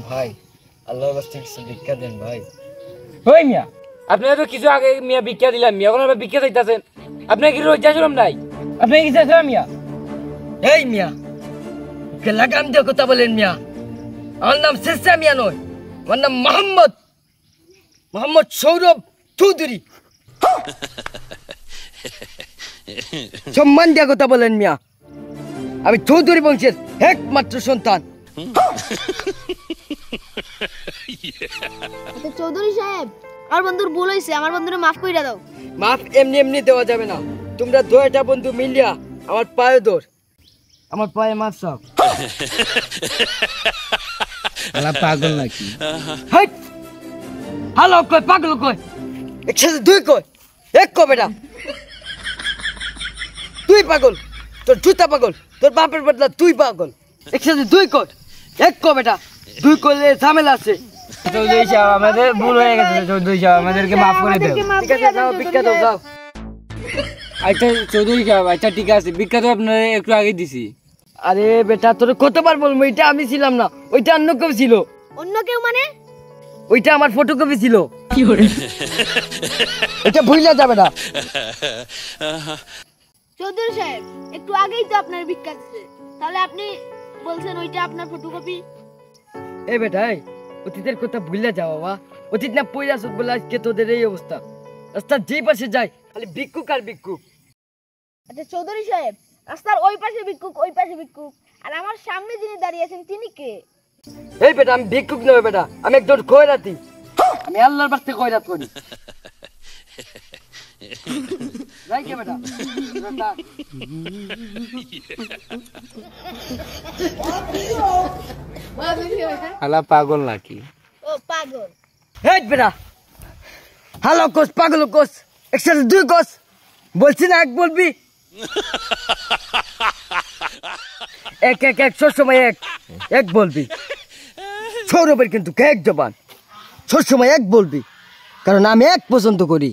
ভাই আল্লাহর রাস্তায় কিছু ভিক্ষা দেন ভাই। ওই মিয়া আপনারা তো কিছু আগে মিয়া ভিক্ষা দিলাম মিয়া, এখন আবার ভিক্ষা চাইতেছেন। আপনার কি লজ্জা শরম নাই? আপনি কি চাইছেন মিয়া? এই মিয়া কে লাগাম দিয়ে কথা বলেন মিয়া? আমার নাম শেষা মিয়া নয়, আমার নাম মোহাম্মদ সৌরভ চৌধুরী। সম্মান দিয়ে কথা বলেন মিয়া, আমি চৌধুরী বংশের একমাত্র সন্তান। চৌধুরী সাহেব, আমার বন্ধুর ভুল হয়েছে, আমার বন্ধুরে মাফ করে দাও। মাফ এমনি এমনি দেওয়া যাবে না, তোমরা দুইটা বন্ধু মিলিয়া আমার পায়ে ধর, আমার পায়ে মাফ চাও। পাগল নাকি? হ্যালো কই পাগল কই, একসাথে দুই কই, এক কই বেটা। তুই পাগল, তোর জুতা পাগল, তোর বাপের বদলা তুই পাগল। একসাথে দুই কই, এক কই বেটা। দুই কইলে ঝামেলা আছে। চৌধুরী সাহেব আমাদের ভুল হয়ে গেছে, চৌধুরী সাহেব আমাদেরকে মাফ করে দেন। ঠিক আছে যাও ভিক্ষা দাও যাও। আচ্ছা চৌধুরী সাহেব, আচ্ছা ঠিক আছে, ভিক্ষা তো আপনার একটু আগে দিছি। আরে বেটা তোর কতবার বলবো, এটা আমি ছিলাম না, ওইটা অন্য কেউ ছিল। অন্য কেউ মানে? ওইটা আমার ফটোকপি ছিল। কি করে এটা ভুইলা যাবে না। চৌধুরী সাহেব একটু আগেই তো আপনার ভিক্ষা দিচ্ছে, তাহলে আপনি বলছেন ওইটা আপনার ফটোকপি? এই বেটা এই অতীতের কথা ভুইলা যাও বাবা। অতীত না পয়লা সুদ বলে আজকে তোদের এই অবস্থা। রাস্তার যেই পাশে যায় খালি ভিক্ষুক আর ভিক্ষুক। আচ্ছা চৌধুরী সাহেব, রাস্তার ওই পাশে ভিক্ষুক, ওই পাশে ভিক্ষুক, আর আমার সামনে যিনি দাঁড়িয়ে আছেন তিনি কে? এই বেটা আমি ভিক্ষুক নয় বেটা, আমি একজন খয়রাতি। আমি আল্লাহর বাস্তে খয়রাত করি। যাই কে বেটা আলা পাগল নাকি? ও পাগল। এই বেটা হ্যালো কোস পাগল কোস, একসাথে দুই কোস, বলছি না এক বলবি। এক এক এক সবসময় এক এক বলবি। সৌরভের কিন্তু এক জবান, সবসময় এক বলবি, কারণ আমি এক পছন্দ করি।